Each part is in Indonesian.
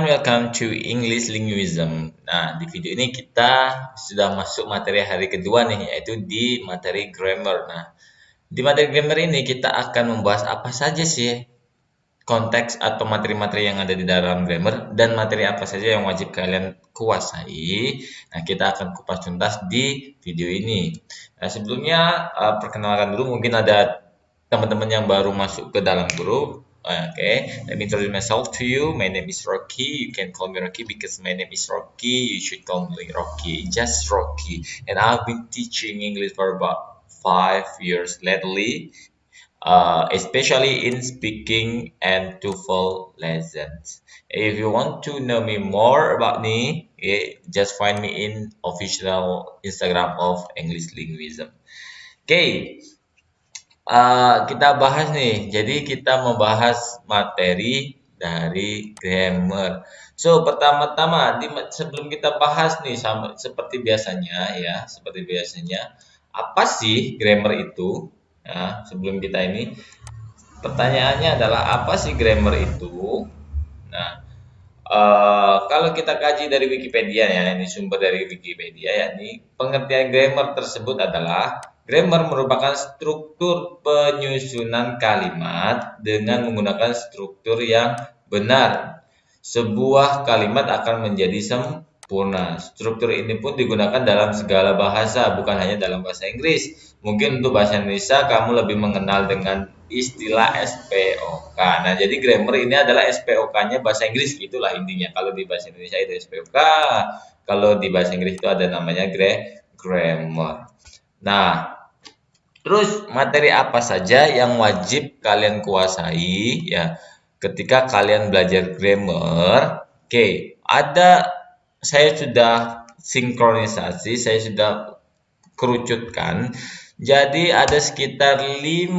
welcome to English Linguism. Nah, di video ini kita sudah masuk materi hari kedua nih, yaitu di materi grammar. Nah, di materi grammar ini kita akan membahas apa saja sih konteks atau materi-materi yang ada di dalam grammar dan materi apa saja yang wajib kalian kuasai. Nah, kita akan kupas tuntas di video ini. Nah, sebelumnya perkenalkan dulu, mungkin ada teman-teman yang baru masuk ke dalam grup. Okay, let me introduce myself to you. My name is Rocky. You can call me Rocky because my name is Rocky. You should call me Rocky, just Rocky. And I've been teaching English for about 5 years lately, especially in speaking and TOEFL lessons. If you want to know me more about me, just find me in official Instagram of English Linguism. Okay, kita bahas nih. Jadi kita membahas materi dari grammar. So, pertama-tama sebelum kita bahas nih seperti biasanya ya, apa sih grammar itu? Nah, sebelum kita ini pertanyaannya adalah apa sih grammar itu? Nah, kalau kita kaji dari Wikipedia ya, ini sumber dari Wikipedia, yakni pengertian grammar tersebut adalah grammar merupakan struktur penyusunan kalimat dengan menggunakan struktur yang benar. Sebuah kalimat akan menjadi sempurna. Struktur ini pun digunakan dalam segala bahasa, bukan hanya dalam bahasa Inggris. Mungkin untuk bahasa Indonesia kamu lebih mengenal dengan istilah SPOK. Nah, jadi grammar ini adalah SPOK-nya bahasa Inggris, itulah intinya. Kalau di bahasa Indonesia itu SPOK, kalau di bahasa Inggris itu ada namanya grammar. Nah, terus materi apa saja yang wajib kalian kuasai ya ketika kalian belajar grammar? Oke, saya sudah sinkronisasi, saya sudah kerucutkan. Jadi ada sekitar 5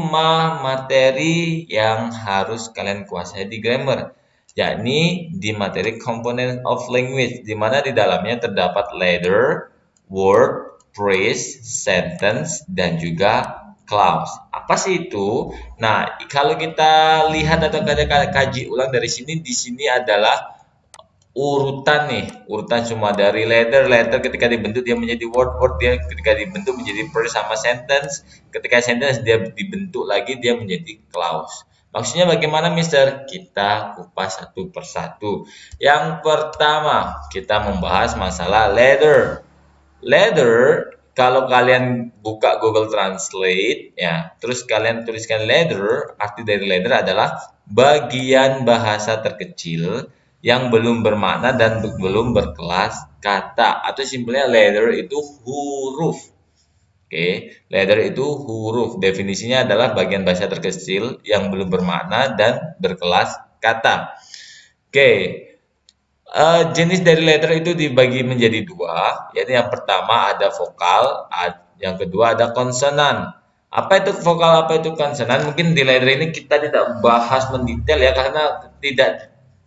materi yang harus kalian kuasai di grammar, yakni di materi component of language, di mana di dalamnya terdapat letter, word, phrase, sentence, dan juga clause. Apa sih itu? Nah, kalau kita lihat atau kita kaji ulang dari sini, di sini adalah urutan semua dari letter ketika dibentuk dia menjadi word dia ketika dibentuk menjadi phrase sama sentence, ketika sentence dia dibentuk lagi dia menjadi clause. Maksudnya bagaimana, Mister? Kita kupas satu persatu. Yang pertama, kita membahas masalah letter. Kalau kalian buka Google Translate ya, terus kalian tuliskan letter, arti dari letter adalah bagian bahasa terkecil yang belum bermakna dan belum berkelas kata, atau simpelnya letter itu huruf. Oke, letter itu huruf. Definisinya adalah bagian bahasa terkecil yang belum bermakna dan berkelas kata. Oke, jenis dari letter itu dibagi menjadi dua, yaitu yang pertama ada vokal, yang kedua ada konsonan. Apa itu vokal, apa itu konsonan? Mungkin di letter ini kita tidak bahas mendetail ya, karena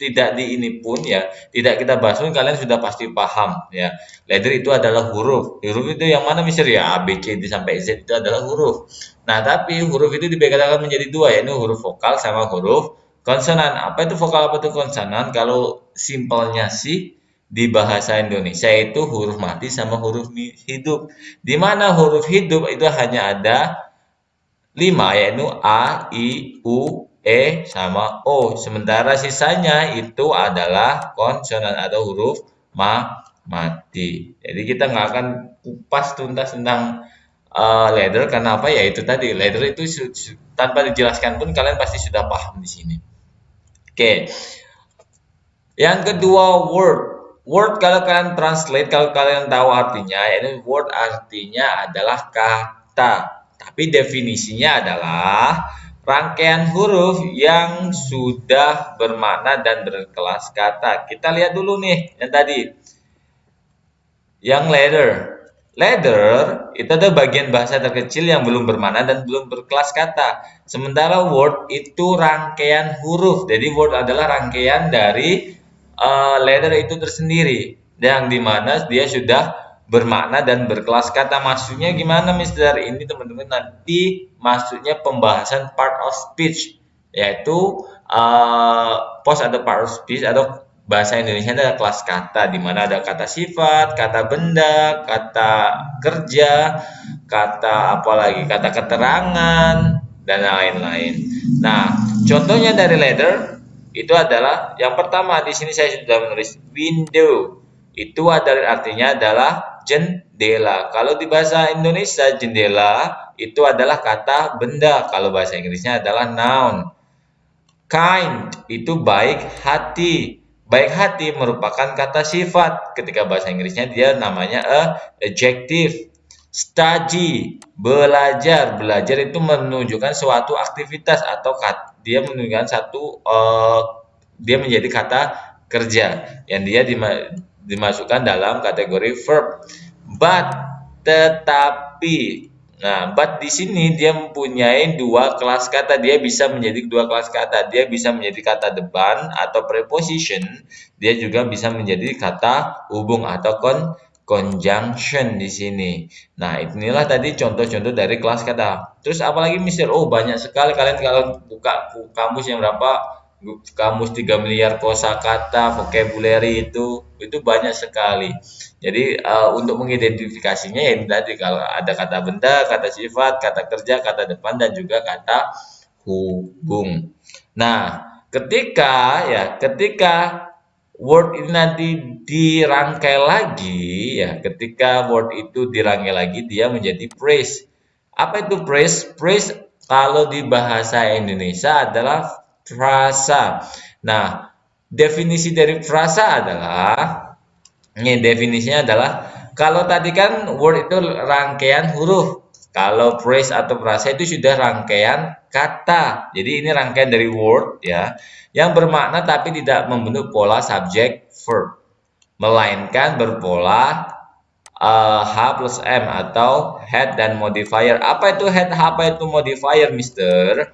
tidak di ini pun ya, tidak kita bahas pun kalian sudah pasti paham ya. Letter itu adalah huruf. Huruf itu yang mana, Mister? Ya, A, B, C, D sampai Z itu adalah huruf. Nah, tapi huruf itu dibedakan menjadi dua, yaitu huruf vokal sama huruf konsonan. Apa itu vokal, apa itu konsonan? Kalau simpelnya sih di bahasa Indonesia itu huruf mati sama huruf hidup. Di mana huruf hidup itu hanya ada 5, yaitu A, I, U, E, sama O. Sementara sisanya itu adalah konsonan atau huruf mati. Jadi kita nggak akan kupas tuntas tentang letter, karena apa ya, itu tadi letter itu tanpa dijelaskan pun kalian pasti sudah paham di sini. Oke. Yang kedua, word. Word kalau kalian translate, kalau kalian tahu artinya, yaitu word artinya adalah kata. Tapi definisinya adalah rangkaian huruf yang sudah bermakna dan berkelas kata. Kita lihat dulu nih yang tadi. Yang letter. Letter itu ada bagian bahasa terkecil yang belum bermakna dan belum berkelas kata. Sementara word itu rangkaian huruf. Jadi word adalah rangkaian dari letter itu tersendiri, yang dimana dia sudah bermakna dan berkelas kata. Maksudnya gimana, Mister? Ini teman-teman nanti maksudnya pembahasan part of speech, yaitu post atau part of speech atau bahasa Indonesia adalah kelas kata, di mana ada kata sifat, kata benda, kata kerja, kata apa lagi, kata keterangan, dan lain-lain. Nah, contohnya dari letter itu adalah yang pertama di sini saya sudah menulis window. Itu adalah artinya adalah jendela. Kalau di bahasa Indonesia jendela itu adalah kata benda. Kalau bahasa Inggrisnya adalah noun. Kind itu baik hati. Baik hati merupakan kata sifat. Ketika bahasa Inggrisnya dia namanya adjective. Study, belajar. Belajar itu menunjukkan suatu aktivitas atau dia menunjukkan dia menjadi kata kerja yang dia dimasukkan dalam kategori verb. But, tetapi. Nah, but di sini dia mempunyai dua kelas kata. Dia bisa menjadi dua kelas kata. Dia bisa menjadi kata depan atau preposition. Dia juga bisa menjadi kata hubung atau conjunction di sini. Nah, inilah tadi contoh-contoh dari kelas kata. Terus apalagi Mister? Oh, banyak sekali. Kalian kalau buka kamus yang berapa? Kamus 3 miliar kosakata, vocabulary itu banyak sekali. Jadi untuk mengidentifikasinya ya ini tadi kalau ada kata benda, kata sifat, kata kerja, kata depan dan juga kata hubung. Nah, ketika word ini nanti dirangkai lagi ya, ketika word itu dirangkai lagi dia menjadi phrase. Apa itu phrase? Phrase kalau di bahasa Indonesia adalah frasa. Nah, definisi dari frasa adalah ini definisinya adalah kalau tadi kan word itu rangkaian huruf. Kalau phrase atau frasa itu sudah rangkaian kata. Jadi ini rangkaian dari word ya yang bermakna tapi tidak membentuk pola subject verb, melainkan berpola H plus M atau head dan modifier. Apa itu head? Apa itu modifier, Mister?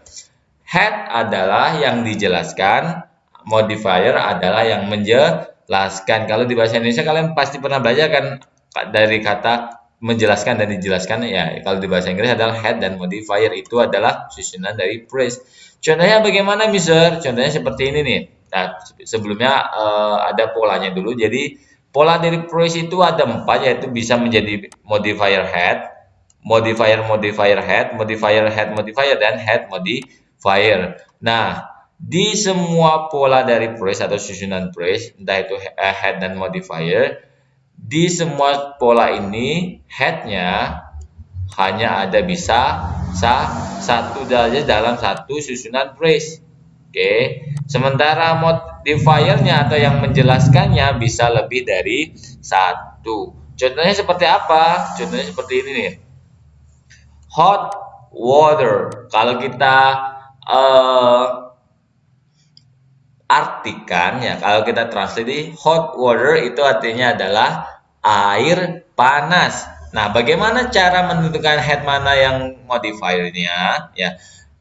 Head adalah yang dijelaskan, modifier adalah yang menjelaskan. Kalau di bahasa Indonesia kalian pasti pernah belajar kan dari kata menjelaskan dan dijelaskan ya. Kalau di bahasa Inggris adalah head dan modifier itu adalah susunan dari phrase. Contohnya bagaimana, Mister? Contohnya seperti ini nih. Nah, sebelumnya ada polanya dulu. Jadi pola dari phrase itu ada 4 yaitu bisa menjadi modifier head, modifier head, modifier dan head modifier. Nah, di semua pola dari phrase atau susunan phrase, entah itu head dan modifier, di semua pola ini headnya hanya ada bisa satu saja dalam satu susunan phrase. Oke, sementara modifiernya atau yang menjelaskannya bisa lebih dari satu. Contohnya seperti apa? Contohnya seperti ini nih. Hot water. Kalau kita artikan ya, kalau kita translate di hot water itu artinya adalah air panas. Nah, bagaimana cara menentukan head mana yang modifiernya? Ya,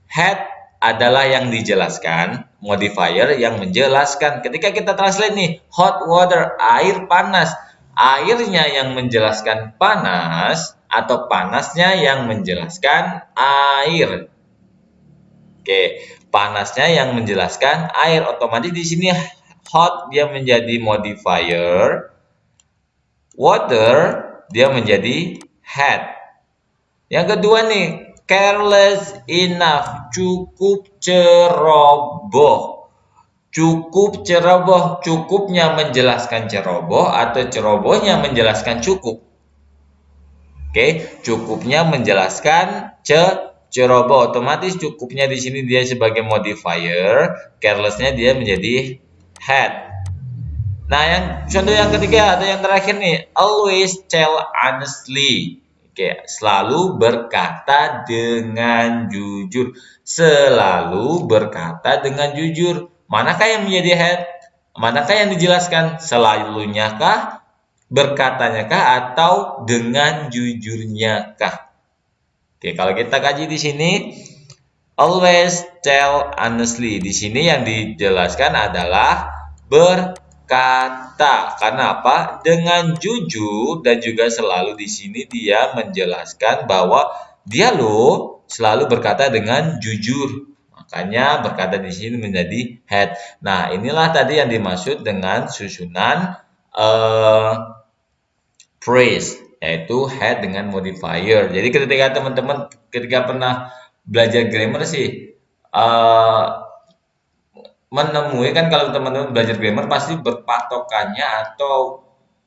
head adalah yang dijelaskan, modifier yang menjelaskan. Ketika kita translate nih, hot water, air panas. Airnya yang menjelaskan panas atau panasnya yang menjelaskan air. Oke, panasnya yang menjelaskan air. Otomatis di sini hot dia menjadi modifier, water dia menjadi head. Yang kedua nih, careless enough, cukup ceroboh. Cukup ceroboh, cukupnya menjelaskan ceroboh atau cerobohnya menjelaskan cukup. Oke, cukupnya menjelaskan ceroboh. Otomatis cukupnya di sini dia sebagai modifier, carelessnya dia menjadi head. Nah, yang contoh yang ketiga atau yang terakhir nih, always tell honestly. Oke, selalu berkata dengan jujur. Selalu berkata dengan jujur. Manakah yang menjadi head? Manakah yang dijelaskan? Selalunya kah? Berkatanya kah? Atau dengan jujurnya kah? Oke, kalau kita kaji di sini, always tell honestly. Di sini yang dijelaskan adalah berkata. Karena apa? Dengan jujur dan juga selalu di sini dia menjelaskan bahwa dia loh selalu berkata dengan jujur. Makanya berkata di sini menjadi had. Nah, inilah tadi yang dimaksud dengan susunan phrase, yaitu had dengan modifier. Jadi ketika teman-teman ketika pernah belajar grammar sih menemui kan, kalau teman-teman belajar grammar pasti berpatokannya atau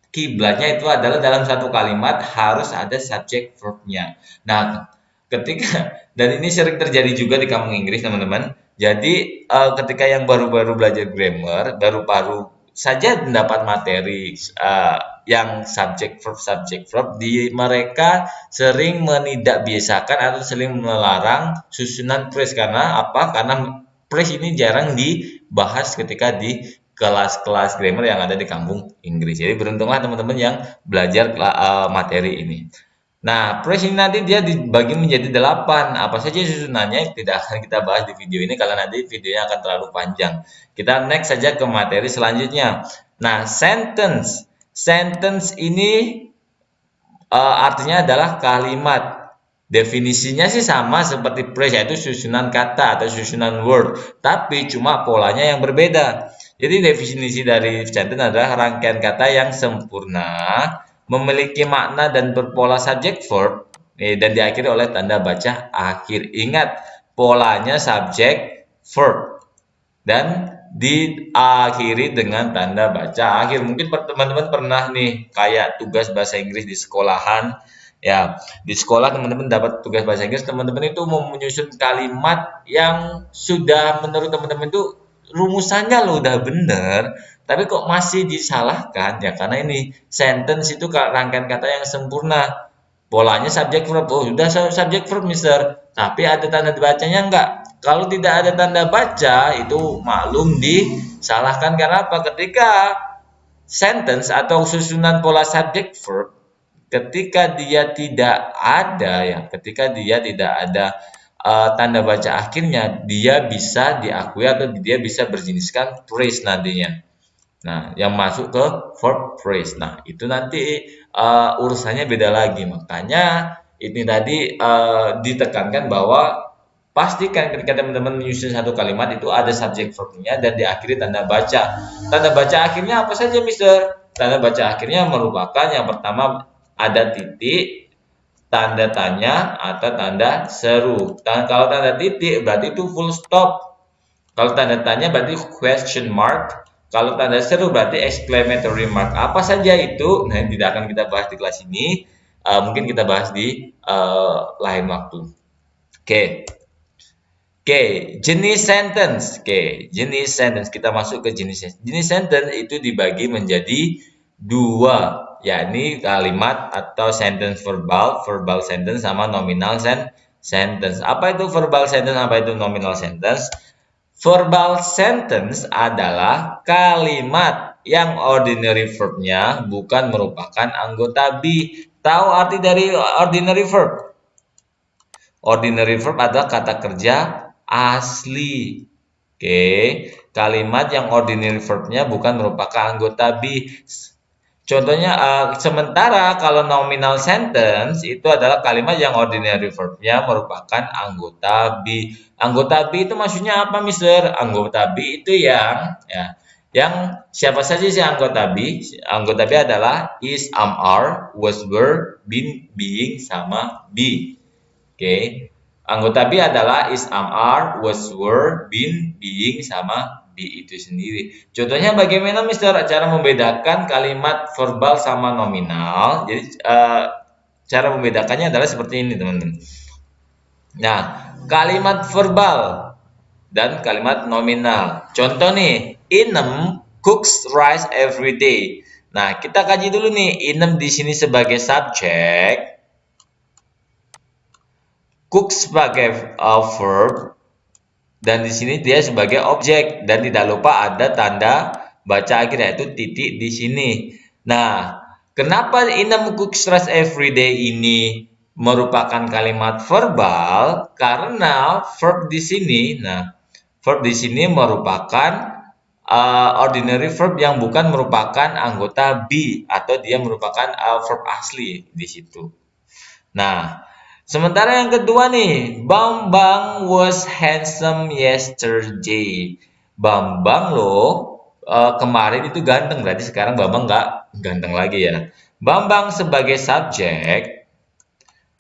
kiblatnya itu adalah dalam satu kalimat harus ada subject verb-nya. Nah, ketika dan ini sering terjadi juga di kamus Inggris, teman-teman. Jadi, ketika yang baru-baru belajar grammar, baru-baru saja mendapat materi yang subject verb, di mereka sering menidakbiasakan atau sering melarang susunan phrase. Karena apa? Karena phrase ini jarang dibahas ketika di kelas-kelas grammar yang ada di kampung Inggris. Jadi beruntunglah teman-teman yang belajar materi ini. Nah, phrase ini nanti dia dibagi menjadi 8. Apa saja susunannya tidak akan kita bahas di video ini karena nanti videonya akan terlalu panjang. Kita next saja ke materi selanjutnya. Nah, sentence. Sentence ini artinya adalah kalimat. Definisinya sih sama seperti phrase, yaitu susunan kata atau susunan word, tapi cuma polanya yang berbeda. Jadi definisi dari sentence adalah rangkaian kata yang sempurna, memiliki makna dan berpola subject verb, dan diakhiri oleh tanda baca akhir. Ingat, polanya subject verb dan diakhiri dengan tanda baca akhir. Mungkin teman-teman pernah nih kayak tugas bahasa Inggris di sekolahan. Ya, di sekolah teman-teman dapat tugas bahasa Inggris, teman-teman itu mau menyusun kalimat yang sudah menurut teman-teman itu rumusannya lo udah bener, tapi kok masih disalahkan ya karena ini sentence itu rangkaian kata yang sempurna. Polanya subject verb. Oh, sudah subject verb, Mister. Tapi ada tanda bacanya enggak? Kalau tidak ada tanda baca, itu maklum disalahkan. Karena apa? Ketika sentence atau susunan pola subject verb, ketika dia tidak ada ya, ketika dia tidak ada tanda baca akhirnya, dia bisa diakui atau dia bisa berjeniskan phrase nantinya. Nah, yang masuk ke verb phrase. Nah, itu nanti urusannya beda lagi. Makanya ini tadi ditekankan bahwa pastikan ketika teman-teman menyusun satu kalimat itu ada subject verb-nya dan diakhiri tanda baca. Tanda baca akhirnya apa saja, Mister? Tanda baca akhirnya merupakan yang pertama ada titik, tanda tanya, atau tanda seru. Kalau tanda titik berarti itu full stop. Kalau tanda tanya berarti question mark. Kalau tanda seru berarti exclamatory mark. Apa saja itu? Nah, tidak akan kita bahas di kelas ini. Mungkin kita bahas di lain waktu. Oke. Oke, jenis sentence. Oke, jenis sentence. Kita masuk ke jenis sentence. Jenis sentence itu dibagi menjadi 2, yakni kalimat atau sentence verbal, verbal sentence sama nominal sentence. Apa itu verbal sentence? Apa itu nominal sentence? Verbal sentence adalah kalimat yang ordinary verb-nya bukan merupakan anggota be. Tahu arti dari ordinary verb? Ordinary verb adalah kata kerja asli. Oke, kalimat yang ordinary verb-nya bukan merupakan anggota be. Contohnya, sementara kalau nominal sentence itu adalah kalimat yang ordinary verb-nya merupakan anggota be. Anggota be itu maksudnya apa, Mister? Anggota be itu yang siapa saja sih anggota be? Anggota be adalah is, am, are, was, were, been, being, sama be. Oke. Anggota be adalah is, am, are, was, were, been, being, sama be itu sendiri. Contohnya bagaimana, Mister, cara membedakan kalimat verbal sama nominal? Jadi cara membedakannya adalah seperti ini, teman-teman. Nah, kalimat verbal dan kalimat nominal. Contoh nih, Inem cooks rice every day. Nah, kita kaji dulu nih, Inem di sini sebagai subjek, cook sebagai verb, dan di sini dia sebagai objek, dan tidak lupa ada tanda baca akhir yaitu titik di sini. Nah, kenapa Inem cooks rice every day ini merupakan kalimat verbal? Karena verb di sini, verb di sini merupakan ordinary verb yang bukan merupakan anggota be atau dia merupakan verb asli di situ. Nah, Sementara yang kedua nih, Bambang was handsome yesterday. Bambang loh kemarin itu ganteng, berarti sekarang Bambang nggak ganteng lagi ya. Bambang sebagai subjek,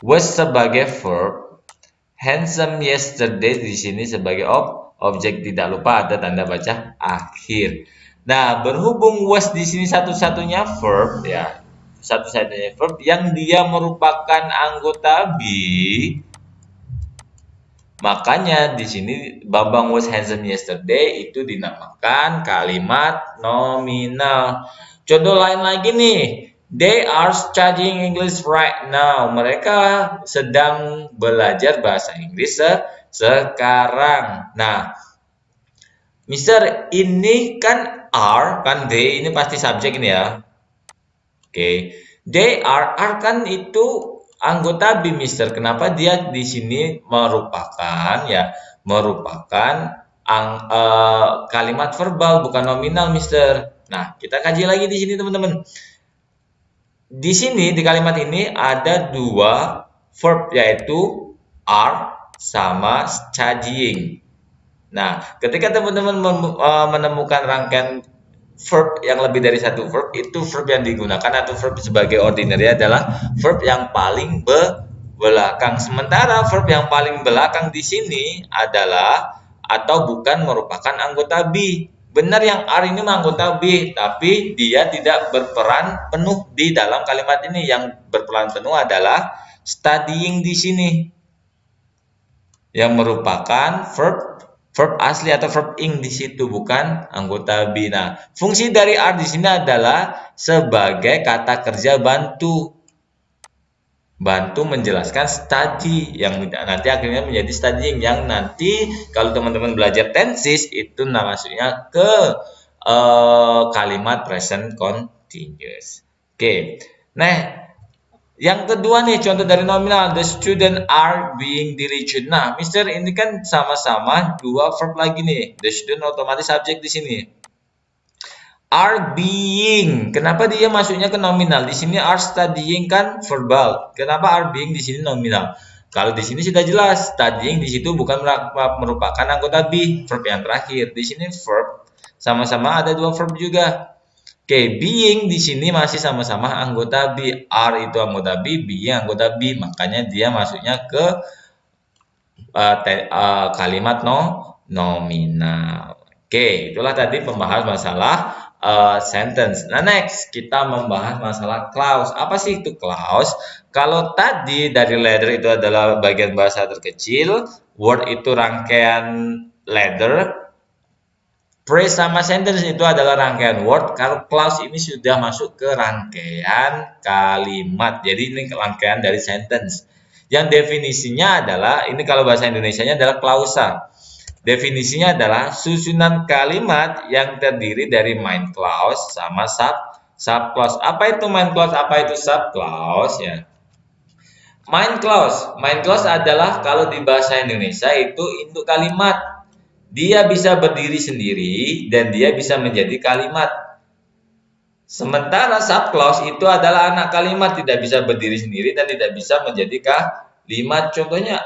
was sebagai verb, handsome yesterday di sini sebagai objek, tidak lupa ada tanda baca akhir. Nah, berhubung was di sini satu-satunya verb ya, satu-satunya verb yang dia merupakan anggota be, makanya di sini Bambang was handsome yesterday itu dinamakan kalimat nominal. Contoh lain lagi nih. They are studying English right now. Mereka sedang belajar bahasa Inggris sekarang. Nah, Mister, ini kan are, kan they ini pasti subjek ini ya. Oke, they are kan itu anggota be, Mister. Kenapa dia di sini merupakan ya, merupakan kalimat verbal bukan nominal, Mister. Nah, kita kaji lagi di sini, teman-teman. Di sini di kalimat ini ada dua verb yaitu are sama studying. Nah, ketika teman-teman menemukan rangkaian verb yang lebih dari satu verb, itu verb yang digunakan atau verb sebagai ordinary adalah verb yang paling belakang. Sementara verb yang paling belakang di sini adalah atau bukan merupakan anggota be. Benar yang are ini anggota be, tapi dia tidak berperan penuh di dalam kalimat ini. Yang berperan penuh adalah studying di sini, yang merupakan verb asli atau verb ing di situ, bukan anggota be. Nah, fungsi dari are di sini adalah sebagai kata kerja bantu menjelaskan study yang nanti akhirnya menjadi studying, yang nanti kalau teman-teman belajar tenses itu maksudnya ke kalimat present continuous. Oke. Nah, yang kedua nih contoh dari nominal, the student are being diligent. Nah, Mister ini kan sama-sama dua verb lagi nih. The student otomatis subjek di sini. Are being. Kenapa dia masuknya ke nominal? Di sini are studying kan verbal. Kenapa are being di sini nominal? Kalau di sini sudah jelas, studying di situ bukan merupakan anggota be, verb yang terakhir. Di sini verb sama-sama ada dua verb juga. Oke, being di sini masih sama-sama anggota be. Are itu anggota be, being anggota be. Makanya dia masuknya ke kalimat nominal. Oke, itulah tadi pembahas masalah sentence. Nah, next kita membahas masalah clause. Apa sih itu clause? Kalau tadi dari letter itu adalah bagian bahasa terkecil, word itu rangkaian letter, phrase sama sentence itu adalah rangkaian word. Kalau clause ini sudah masuk ke rangkaian kalimat. Jadi ini rangkaian dari sentence. Yang definisinya adalah, ini kalau bahasa Indonesianya adalah klausa. Definisinya adalah susunan kalimat yang terdiri dari main clause sama sub clause. Apa itu main clause? Apa itu sub clause ya? Main clause adalah kalau di bahasa Indonesia itu induk kalimat. Dia bisa berdiri sendiri dan dia bisa menjadi kalimat. Sementara sub clause itu adalah anak kalimat, tidak bisa berdiri sendiri dan tidak bisa menjadi kalimat. Contohnya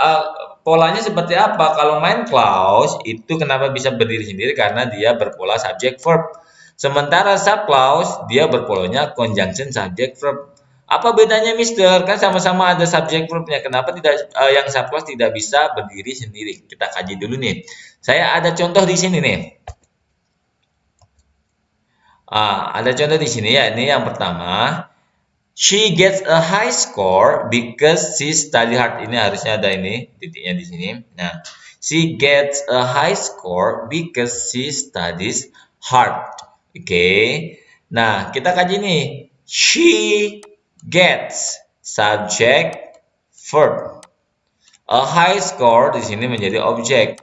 polanya seperti apa? Kalau main clause itu kenapa bisa berdiri sendiri? Karena dia berpola subject verb. Sementara sub clause dia berpolanya conjunction subject verb. Apa bedanya, Mister? Kan sama-sama ada subject verbnya. Kenapa tidak yang sub clause tidak bisa berdiri sendiri? Kita kaji dulu nih. Saya ada contoh di sini nih. Ada contoh di sini ya. Ini yang pertama. She gets a high score because she study hard. Ini harusnya ada ini titiknya di sini. Nah, she gets a high score because she studies hard. Oke. Nah, kita kaji nih. She gets subject verb. A high score di sini menjadi objek.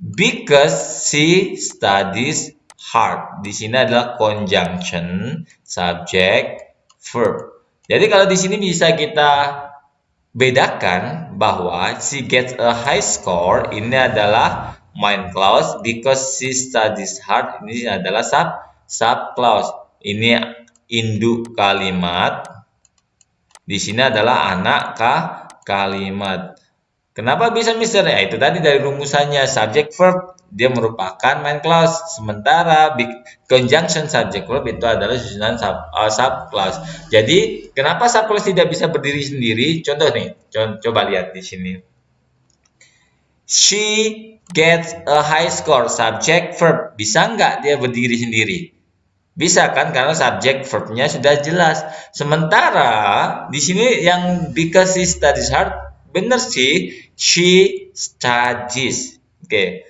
Because she studies hard. Di sini adalah conjunction subject verb. Jadi kalau di sini bisa kita bedakan bahwa she gets a high score ini adalah main clause, because she studies hard ini adalah sub clause. Ini induk kalimat. Di sini adalah anak kalimat. Kenapa bisa Mister? Ya itu tadi dari rumusannya subject verb dia merupakan main clause, sementara big conjunction subject verb itu adalah susunan subclause. Jadi kenapa subclause tidak bisa berdiri sendiri? Contoh nih, coba lihat di sini. She gets a high score subject verb. Bisa nggak dia berdiri sendiri? Bisa kan karena subjek verbnya sudah jelas. Sementara di sini yang because she studies hard benar sih she studies. Oke.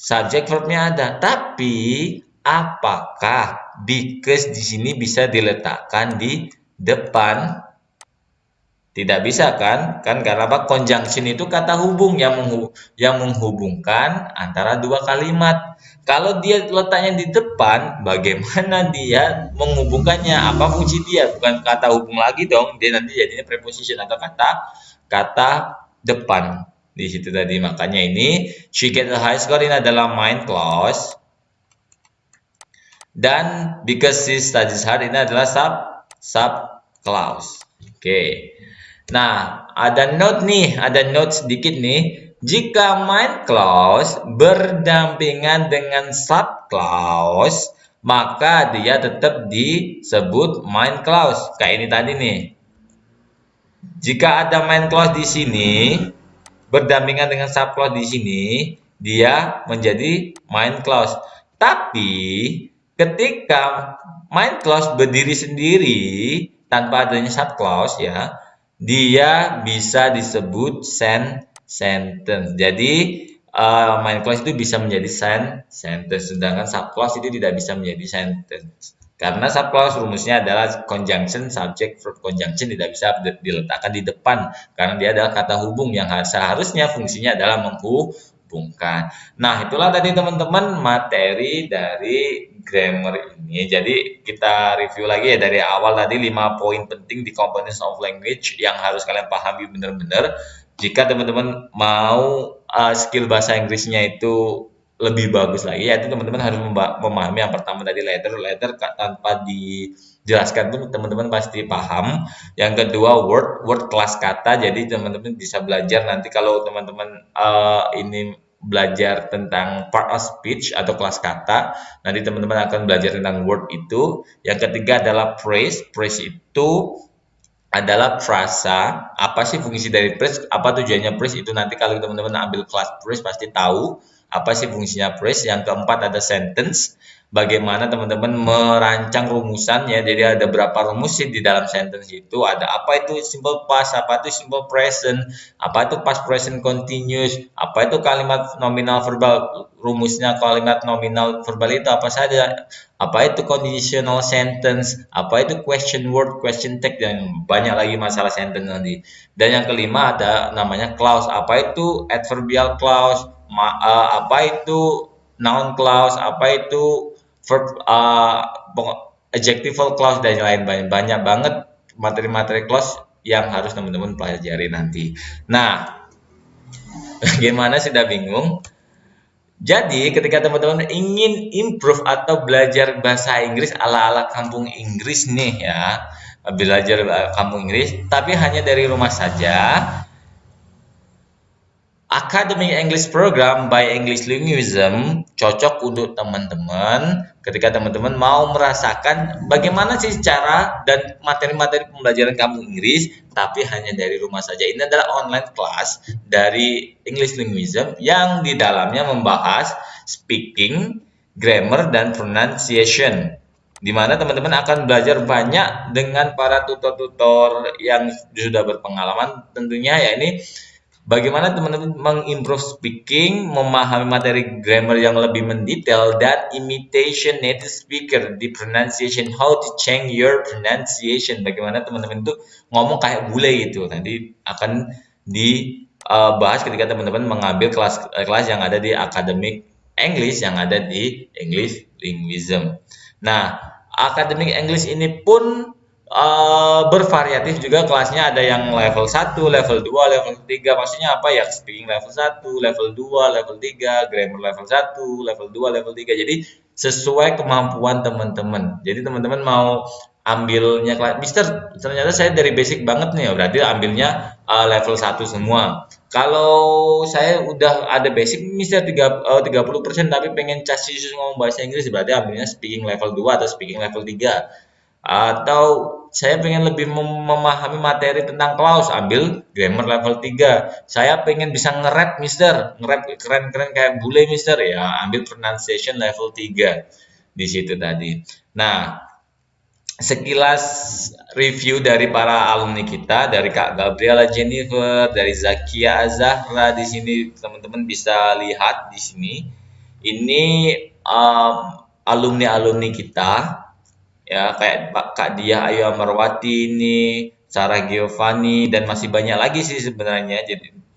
Subjek verbnya ada, tapi apakah because di sini bisa diletakkan di depan? Tidak bisa kan? Kan karena apa? Conjunction itu kata hubung yang menghubungkan antara dua kalimat. Kalau dia letaknya di depan, bagaimana dia menghubungkannya? Apa fungsi dia? Bukan kata hubung lagi dong. Dia nanti jadinya preposition atau kata depan di situ tadi. Makanya ini she get a high score ini adalah main clause, dan because she studies hard ini adalah sub clause. Oke. Nah, ada note sedikit nih. Jika main clause berdampingan dengan sub clause, maka dia tetap disebut main clause. Kayak ini tadi nih. Jika ada main clause di sini berdampingan dengan sub clause di sini, dia menjadi main clause. Tapi ketika main clause berdiri sendiri tanpa adanya sub clause ya, dia bisa disebut sentence. Jadi main clause itu bisa menjadi sentence, sedangkan sub clause itu tidak bisa menjadi sentence. Karena sub clause rumusnya adalah conjunction, subject, verb conjunction tidak bisa diletakkan di depan karena dia adalah kata hubung yang seharusnya fungsinya adalah menghubungkan. Nah, itulah tadi teman-teman materi dari grammar ini. Jadi kita review lagi ya dari awal tadi 5 poin penting di components of language yang harus kalian pahami benar-benar. Jika teman-teman mau skill bahasa Inggrisnya itu lebih bagus lagi, yaitu teman-teman harus memahami yang pertama tadi letter tanpa dijelaskan pun teman-teman pasti paham. Yang kedua word kelas kata, jadi teman-teman bisa belajar nanti kalau teman-teman ini belajar tentang part of speech atau kelas kata, nanti teman-teman akan belajar tentang word itu. Yang ketiga adalah phrase itu adalah frasa. Apa sih fungsi dari phrase, apa tujuannya phrase itu nanti kalau teman-teman ambil kelas phrase pasti tahu apa sih fungsinya phrase. Yang keempat ada sentence, bagaimana teman-teman merancang rumusan ya. Jadi ada berapa rumus sih di dalam sentence itu, ada apa itu simple past, apa itu simple present, apa itu past present continuous, apa itu kalimat nominal verbal, rumusnya kalimat nominal verbal itu apa saja, apa itu conditional sentence, apa itu question word, question tag, dan banyak lagi masalah sentence nanti. Dan yang kelima ada namanya clause, apa itu adverbial clause, apa itu noun clause, apa itu verb adjectival clause, dan lain-lain. Banyak banget materi-materi clause yang harus teman-teman pelajari nanti. Nah, bagaimana, sudah bingung? Jadi ketika teman-teman ingin improve atau belajar bahasa Inggris ala-ala kampung Inggris nih ya, belajar kampung Inggris tapi hanya dari rumah saja, Academic English Program by English Linguism cocok untuk teman-teman ketika teman-teman mau merasakan bagaimana sih cara dan materi-materi pembelajaran kamu Inggris tapi hanya dari rumah saja. Ini adalah online class dari English Linguism yang di dalamnya membahas speaking, grammar, dan pronunciation, di mana teman-teman akan belajar banyak dengan para tutor-tutor yang sudah berpengalaman tentunya ya. Ini bagaimana teman-teman mengimprove speaking, memahami materi grammar yang lebih mendetail, dan imitation native speaker di pronunciation, how to change your pronunciation. Bagaimana teman-teman itu ngomong kayak bule gitu. Nanti akan dibahas ketika teman-teman mengambil kelas yang ada di Academic English yang ada di English Linguism. Nah, Academic English ini pun bervariatif juga kelasnya, ada yang level 1, level 2, level 3. Maksudnya apa ya? Speaking level 1, level 2, level 3, grammar level 1, level 2, level 3. Jadi sesuai kemampuan teman-teman. Jadi teman-teman mau ambilnya kelas Mister, ternyata saya dari basic banget nih, berarti ambilnya level 1 semua. Kalau saya udah ada basic Mister 30% tapi pengen cas khusus ngomong bahasa Inggris, berarti ambilnya speaking level 2 atau speaking level 3. Atau saya pengen lebih memahami materi tentang Klaus, ambil grammar level 3. Saya pengen bisa nge-rap Mister, nge-rap keren-keren kayak bule Mister, ya ambil pronunciation level 3 di situ tadi. Nah, sekilas review dari para alumni kita, dari Kak Gabriela Jennifer, dari Zakia Azahra, di sini teman-teman bisa lihat di sini. Ini alumni-alumni kita, ya kayak Kak Dia Ayu Amarwati ini, Sarah Giovanni, dan masih banyak lagi sih sebenarnya.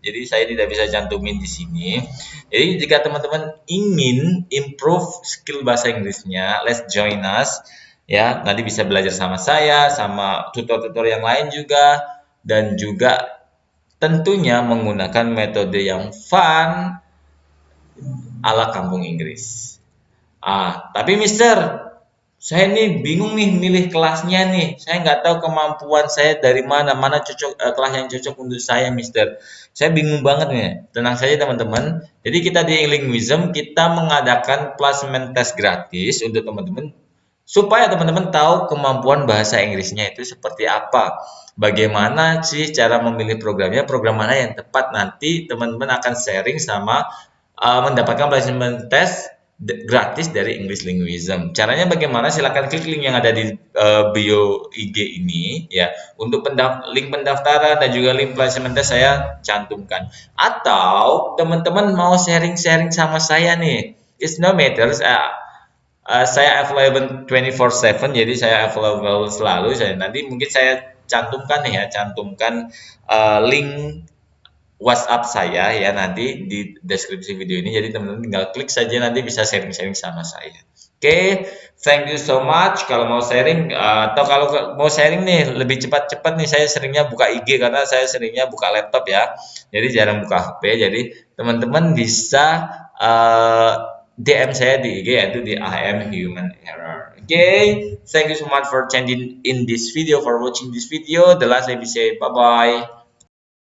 Jadi saya tidak bisa cantumin di sini. Jadi jika teman-teman ingin improve skill bahasa Inggrisnya, let's join us ya. Nanti bisa belajar sama saya, sama tutor-tutor yang lain juga, dan juga tentunya menggunakan metode yang fun ala kampung Inggris. Tapi Mister, saya nih bingung nih milih kelasnya nih. Saya nggak tahu kemampuan saya dari mana, mana cocok kelas yang cocok untuk saya, Mister. Saya bingung banget nih. Tenang saja teman-teman. Jadi kita di Linguism kita mengadakan placement test gratis untuk teman-teman supaya teman-teman tahu kemampuan bahasa Inggrisnya itu seperti apa. Bagaimana sih cara memilih programnya, program mana yang tepat nanti teman-teman akan sharing sama mendapatkan placement test gratis dari English Linguism. Caranya bagaimana? Silakan klik link yang ada di bio IG ini ya. Untuk link pendaftaran dan juga link placement test saya cantumkan. Atau teman-teman mau sharing-sharing sama saya nih. It's no matters. Saya available 24/7, jadi saya available selalu. Saya nanti mungkin saya cantumkan nih ya, cantumkan link WhatsApp saya ya nanti di deskripsi video ini. Jadi teman-teman tinggal klik saja nanti bisa sharing-sharing sama saya. Oke, thank you so much. Kalau mau sharing atau kalau mau sharing nih lebih cepat-cepat nih, saya seringnya buka IG karena saya seringnya buka laptop ya. Jadi jarang buka HP. Jadi teman-teman bisa DM saya di IG yaitu di I am human error. Okay, thank you so much for changing in this video, for watching this video. The last episode, bye bye.